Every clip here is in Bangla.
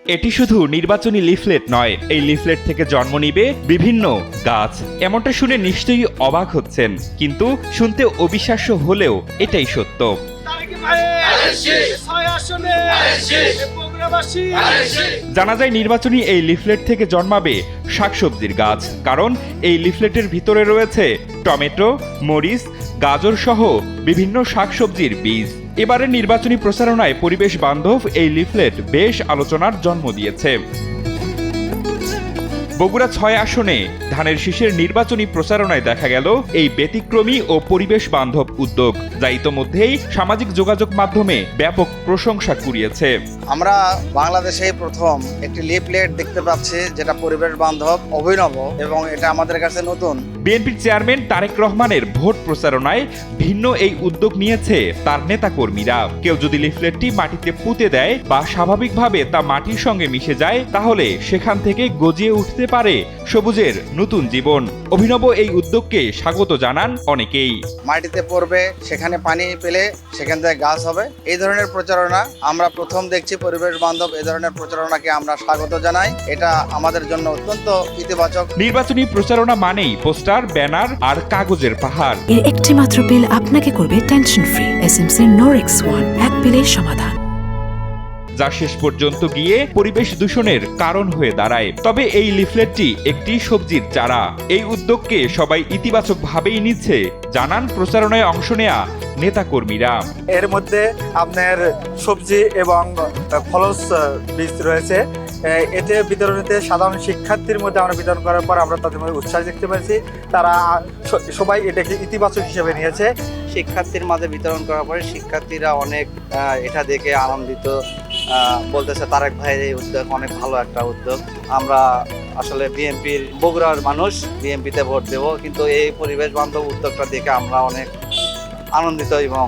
এটি শুধু নির্বাচনী লিফলেট নয়, এই লিফলেট থেকে জন্ম নিবে বিভিন্ন গাছ। এমনটা শুনে নিশ্চয়ই অবাক হচ্ছেন, কিন্তু শুনতে অবিশ্বাস্য হলেও এটাই সত্য। জানা যায় নির্বাচনী এই লিফলেট থেকে জন্মাবে শাকসবজির গাছ, কারণ এই লিফলেটের ভিতরে রয়েছে টমেটো, মরিচ, গাজর সহ বিভিন্ন শাকসবজির বীজ। এবারের নির্বাচনী প্রচারণায় পরিবেশ বান্ধব এই লিফলেট বেশ আলোচনার জন্ম দিয়েছে। বগুড়া ৬ আসনে ধানের শীষের নির্বাচনী প্রচারণায় দেখা গেল এই ব্যতিক্রমী ও পরিবেশ বান্ধব উদ্যোগ, যা ইতোমধ্যেই সামাজিক যোগাযোগ মাধ্যমে ব্যাপক প্রশংসা কুড়িয়েছে। আমরা বাংলাদেশে প্রথম একটি লিফলেট দেখতে পাচ্ছি যেটা পরিবেশ বান্ধব, অভিনব এবং এটা আমাদের কাছে নতুন। বিএনপির চেয়ারম্যান তারেক রহমানের ভোট প্রচারণায় ভিন্ন এই উদ্যোগ নিয়েছে তার নেতাকর্মীরা। কেউ যদি লিফলেটটি মাটিতে পুঁতে দেয় বা স্বাভাবিকভাবে তা মাটির সঙ্গে মিশে যায়, তাহলে সেখান থেকে গজিয়ে উঠতে পারে সবুজের নতুন জীবন। অভিনব এই উদ্যোগকে স্বাগত জানান অনেকেই। মাটিতে পড়বে, সেখানে পানি পেলে সেখান থেকে গাছ হবে, এই ধরনের প্রচারণা আমরা প্রথম দেখছি। পরিবেশ বান্ধব এই ধরনের প্রচারণাকে আমরা স্বাগত জানাই, এটা আমাদের জন্য অত্যন্ত ইতিবাচক। নির্বাচনী প্রচারণা মানেই পোস্টার, ব্যানার আর কাগজের পাহাড়। এর একটি মাত্র বিল আপনাকে করবে টেনশন ফ্রি। এসএমসি নোরেক্স ওয়ান, এক বিলের সমাধান, যা শেষ পর্যন্ত গিয়ে পরিবেশ দূষণের কারণ হয়ে দাঁড়ায়। তবে এই লিফলেটটি একটি সবজির চারা। এই উদ্যোগকে সবাই ইতিবাচকভাবেই নিচ্ছে, জানান প্রচারণায় অংশ নেয়া নেতাকর্মীরা। এর মধ্যে আপনার সবজি এবং ফলস বীজ রয়েছে। এতে বিতরণীতে সাধারণ শিক্ষার্থীর মধ্যে আমরা বিতরণ করার পর আমরা তাদের মধ্যে উৎসাহ দেখতে পাচ্ছি। তারা সবাই এটাকে ইতিবাচক হিসেবে নিয়েছে। শিক্ষার্থীর মাঝে বিতরণ করার পরে শিক্ষার্থীরা অনেক এটা দেখে আনন্দিত, বলতেছে তারেক ভাইয়ের এই উদ্যোগ অনেক ভালো একটা উদ্যোগ। আমরা আসলে বিএনপির বগুড়ার মানুষ, বিএনপিতে ভোট দেব, কিন্তু এই পরিবেশ বান্ধব উদ্যোগটা দেখে আমরা অনেক আনন্দিত এবং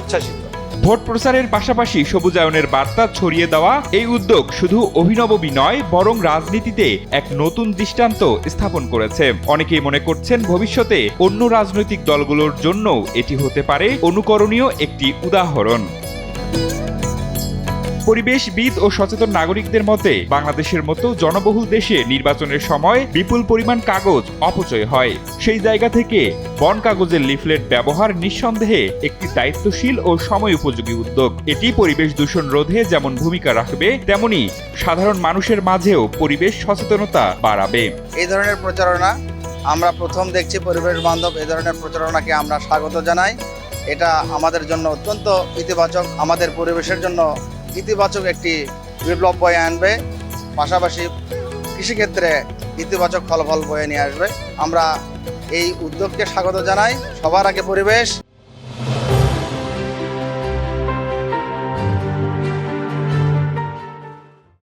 উচ্ছ্বাসিত। ভোট প্রচারের পাশাপাশি সবুজায়নের বার্তা ছড়িয়ে দেওয়া এই উদ্যোগ শুধু অভিনবই নয়, বরং রাজনীতিতে এক নতুন দৃষ্টান্ত স্থাপন করেছে। অনেকেই মনে করছেন ভবিষ্যতে অন্য রাজনৈতিক দলগুলোর জন্য এটি হতে পারে অনুকরণীয় একটি উদাহরণ। পরিবেশবিদ ও সচেতন নাগরিকদের মতে বাংলাদেশের মতো জনবহুল দেশে নির্বাচনের সময় বিপুল পরিমাণ কাগজ অপচয় হয়। সেই জায়গা থেকে বন কাগজের লিফলেট ব্যবহার নিঃসন্দেহে একটি দায়িত্বশীল ও সময় উপযোগী উদ্যোগ। এটি পরিবেশ দূষণ রোধে যেমন ভূমিকা রাখবে, তেমনি সাধারণ মানুষের মাঝেও পরিবেশ সচেতনতা বাড়াবে। এই ধরনের প্রচারণা আমরা প্রথম দেখছি, পরিবেশ বান্ধব এই ধরনের প্রচারণাকে আমরা স্বাগত জানাই। এটা আমাদের জন্য অত্যন্ত ইতিবাচক, আমাদের পরিবেশের জন্য ইতিবাচক একটি বিপ্লব বয়ে আনবে, পাশাপাশি কৃষিক্ষেত্রে ইতিবাচক ফলাফল বয়ে নিয়ে আসবে। আমরা এই উদ্যোগকে স্বাগত জানাই। সবার আগে পরিবেশ।